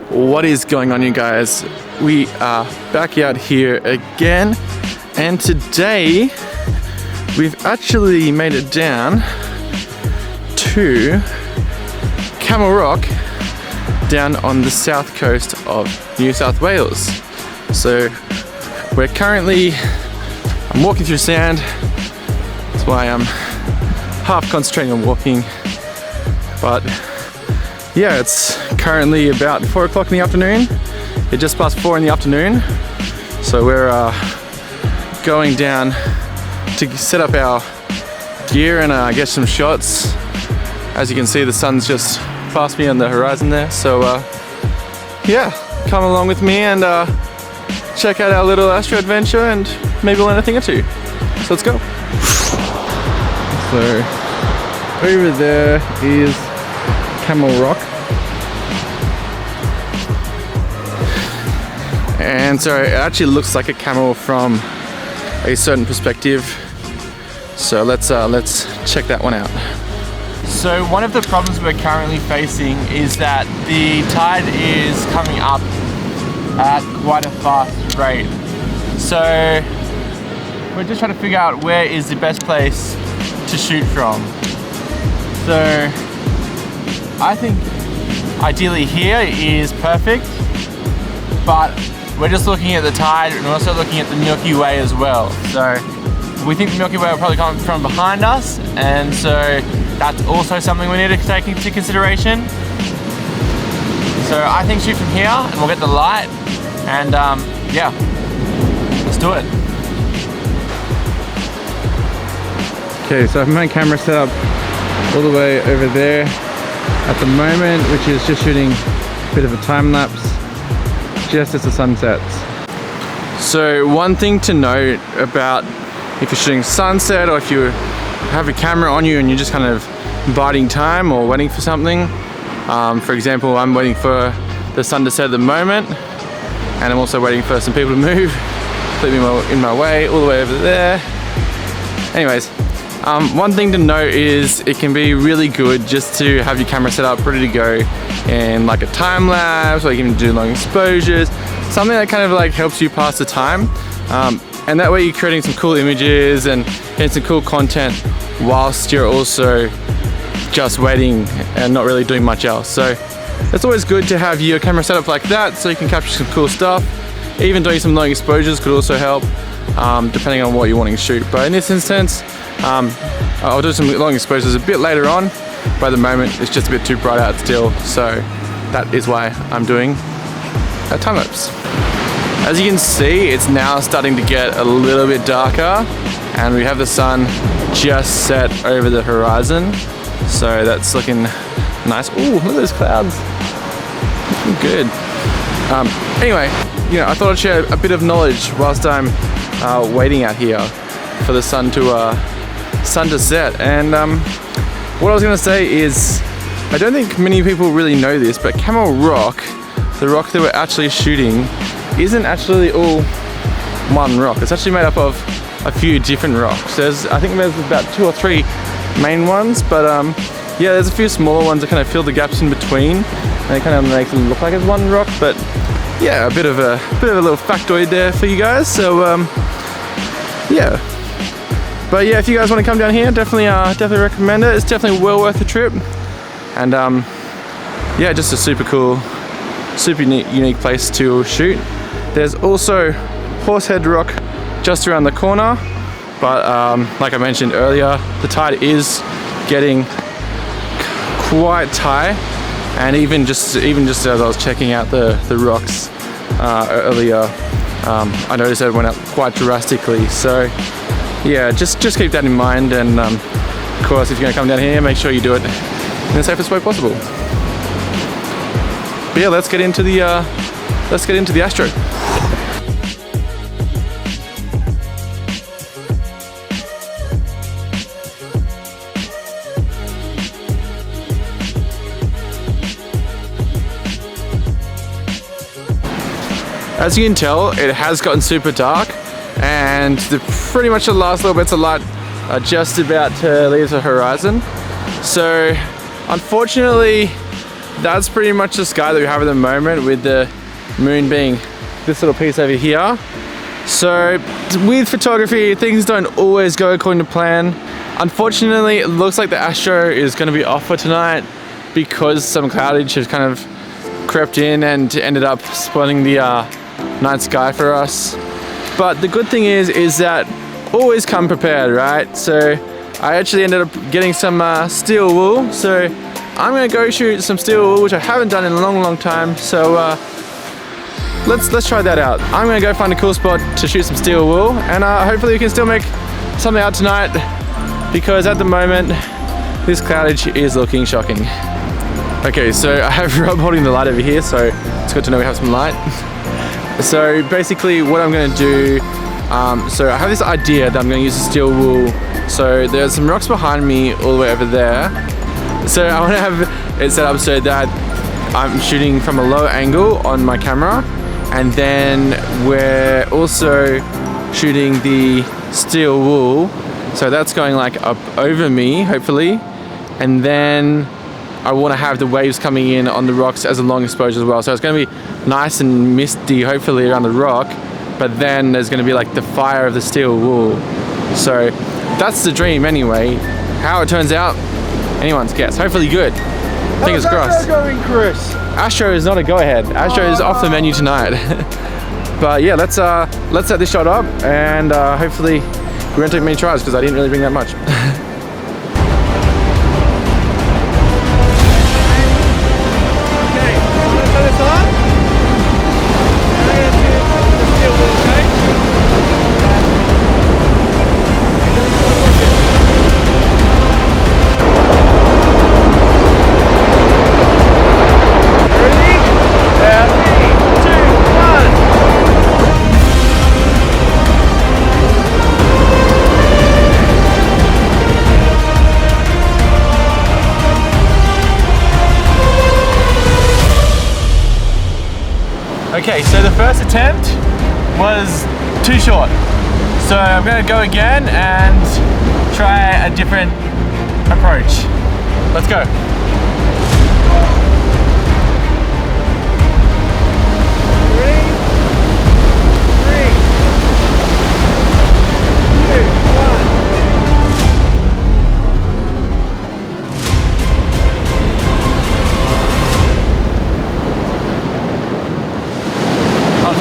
What is going on, you guys? We are back out here again, and today we've actually made it down to Camel Rock down on the south coast of New South Wales. So we're currently, I'm walking through sand, that's why I'm half concentrating on walking, but yeah, it's currently about 4 o'clock in the afternoon. It's just past 4 in the afternoon. So we're going down to set up our gear and get some shots. As you can see, the sun's just past me on the horizon there. So yeah, come along with me and check out our little astro adventure and maybe learn a thing or two. So let's go. So over there is Camel Rock, and so it actually looks like a camel from a certain perspective. So let's check that one out. So one of the problems we're currently facing is that the tide is coming up at quite a fast rate. So we're just trying to figure out where is the best place to shoot from. So I think ideally here is perfect, but we're just looking at the tide and also looking at the Milky Way as well. So we think the Milky Way will probably come from behind us, and so that's also something we need to take into consideration. So I think shoot from here and we'll get the light, and yeah, let's do it. Okay, so I've my camera set up all the way over there at the moment, which is just shooting a bit of a time lapse just as the sun sets. So one thing to note about if you're shooting sunset, or if you have a camera on you and you're just kind of biding time or waiting for something, for example, I'm waiting for the sun to set at the moment, and I'm also waiting for some people to move, leave me in my way all the way over there. Anyways, one thing to note is it can be really good just to have your camera set up ready to go in like a time lapse, or you can do long exposures, something that kind of like helps you pass the time, and that way you're creating some cool images and getting some cool content whilst you're also just waiting and not really doing much else. So it's always good to have your camera set up like that so you can capture some cool stuff. Even doing some long exposures could also help, depending on what you're wanting to shoot. But in this instance, I'll do some long exposures a bit later on. By the moment, it's just a bit too bright out still, so that is why I'm doing a time lapse. As you can see, it's now starting to get a little bit darker, and we have the sun just set over the horizon, so that's looking nice. Ooh, look at those clouds. Looking good. Anyway, you know, I thought I'd share a bit of knowledge whilst I'm waiting out here for the sun to set. And what I was going to say is, I don't think many people really know this, but Camel Rock, the rock that we're actually shooting, isn't actually all one rock. It's actually made up of a few different rocks. I think there's about 2 or 3 main ones, but yeah, there's a few smaller ones that kind of fill the gaps in between, and it kind of makes it look like it's one rock. But yeah, a bit of a little factoid there for you guys. So yeah. But yeah, if you guys want to come down here, definitely recommend it. It's definitely well worth the trip. And yeah, just a super cool, super unique place to shoot. There's also Horsehead Rock just around the corner, but like I mentioned earlier, the tide is getting quite high, and even just as I was checking out the rocks earlier, I noticed that it went up quite drastically. So yeah, just keep that in mind, and of course, if you're gonna come down here, make sure you do it in the safest way possible. But yeah, let's get into the astro. As you can tell, it has gotten super dark, and pretty much the last little bits of light are just about to leave the horizon. So unfortunately, that's pretty much the sky that we have at the moment, with the moon being this little piece over here. So with photography, things don't always go according to plan. Unfortunately, it looks like the astro is going to be off for tonight because some cloudage has kind of crept in and ended up spoiling the night sky for us. But the good thing is that always come prepared, right? So I actually ended up getting some steel wool. So I'm going to go shoot some steel wool, which I haven't done in a long time. So let's try that out. I'm going to go find a cool spot to shoot some steel wool, and hopefully we can still make something out tonight, because at the moment this cloudage is looking shocking. Okay, so I have Rob holding the light over here, so it's good to know we have some light. So basically what I'm going to do, so I have this idea that I'm going to use the steel wool. So there's some rocks behind me all the way over there. So I want to have it set up so that I'm shooting from a low angle on my camera, and then we're also shooting the steel wool. So that's going like up over me, hopefully. And then I want to have the waves coming in on the rocks as a long exposure as well. So it's going to be nice and misty, hopefully, around the rock. But then there's going to be like the fire of the steel wool. So that's the dream anyway. How it turns out, anyone's guess. Hopefully good. Fingers crossed. How's going, Chris? Astro is not a go-ahead. Astro is off the menu tonight. But yeah, let's set this shot up, and hopefully we're gonna take many tries because I didn't really bring that much. Okay, so the first attempt was too short. So I'm gonna go again and try a different approach. Let's go.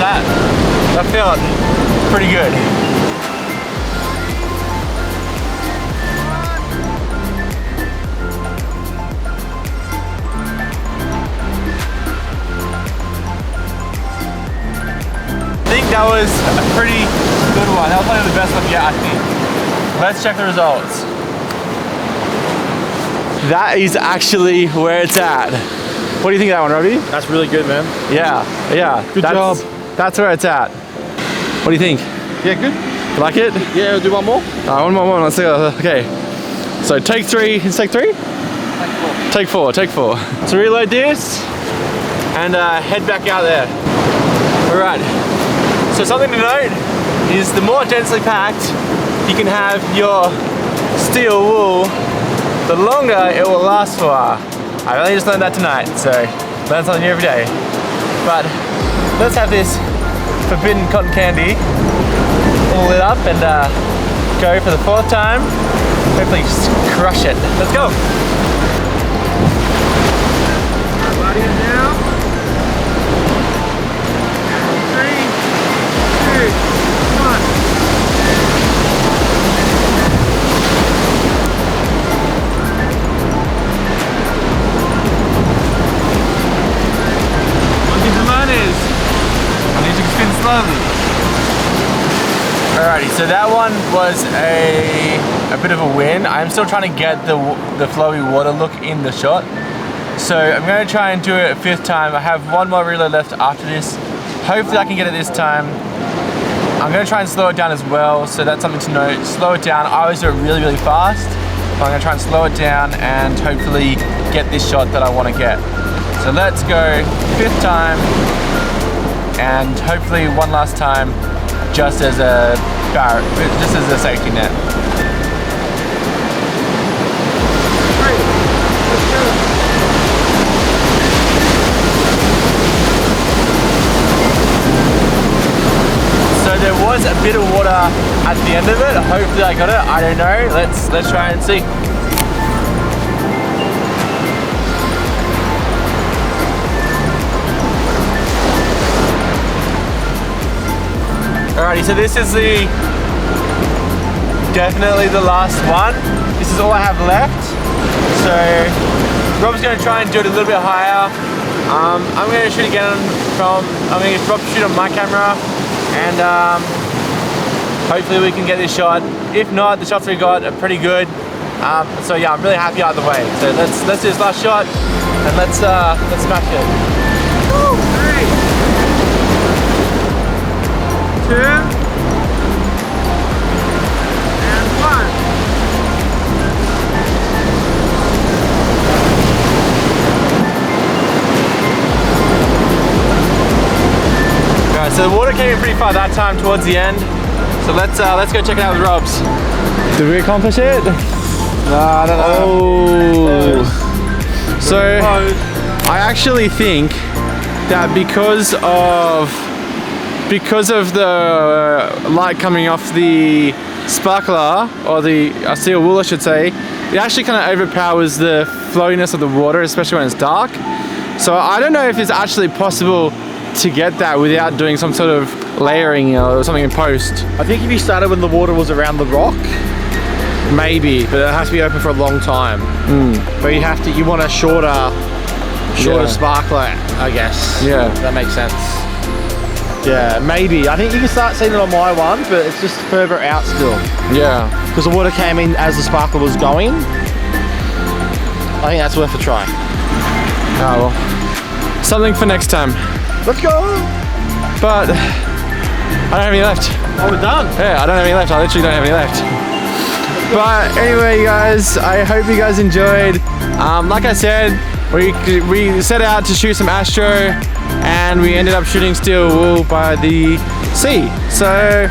That felt pretty good. I think that was a pretty good one. That was probably the best one yet, I think. Let's check the results. That is actually where it's at. What do you think of that one, Robbie? That's really good, man. Yeah. Good job. That's where it's at. What do you think? Yeah, good. You like it? Yeah, we'll do one more. One more. Let's go. Okay. So take three. Is take three? Take four. Take four. So reload this and head back out there. All right. So something to note is the more densely packed you can have your steel wool, the longer it will last for. I only just learned that tonight, so learn something new every day. But let's have this forbidden cotton candy all lit up and go for the fourth time. Hopefully just crush it. Let's go. Everybody in now. 3, 2, 1. Alrighty, so that one was a bit of a win. I'm still trying to get the flowy water look in the shot. So I'm going to try and do it a fifth time. I have one more reload left after this. Hopefully I can get it this time. I'm going to try and slow it down as well, so that's something to note. Slow it down. I always do it really fast. But I'm going to try and slow it down and hopefully get this shot that I want to get. So let's go fifth time. And hopefully one last time, just as a safety net. was a bit of water at the end of it. Hopefully I got it. I don't know. Let's try and see. Alrighty, so this is definitely the last one. This is all I have left. So Rob's gonna try and do it a little bit higher. I'm gonna shoot again I'm gonna drop shoot on my camera, and hopefully we can get this shot. If not, the shots we got are pretty good. So yeah, I'm really happy either way. So let's do this last shot and let's smash it. Woo! 3, 2, and 1. Alright, so the water came in pretty far that time towards the end. So let's go check it out with Rob's. Did we accomplish it? No, I don't know. Oh. So I actually think that because of the light coming off the sparkler, or the steel wool I should say, it actually kind of overpowers the flowiness of the water, especially when it's dark. So I don't know if it's actually possible to get that without doing some sort of layering or something in post. I think if you started when the water was around the rock, maybe, but it has to be open for a long time. But you want a shorter sparkler, I guess. Yeah, that makes sense. Yeah, maybe. I think you can start seeing it on my one, but it's just further out still. Yeah, because the water came in as the sparkler was going. I think that's worth a try. oh well, something for next time. Let's go. But I don't have any left. Oh, we're done. Yeah, I don't have any left. I literally don't have any left. But anyway, guys, I hope you guys enjoyed. Like I said, we set out to shoot some astro, and we ended up shooting steel wool by the sea. So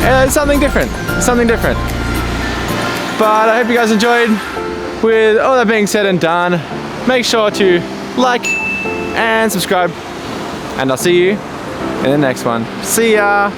it's something different. Something different. But I hope you guys enjoyed. With all that being said and done, make sure to like and subscribe, and I'll see you in the next one. See ya.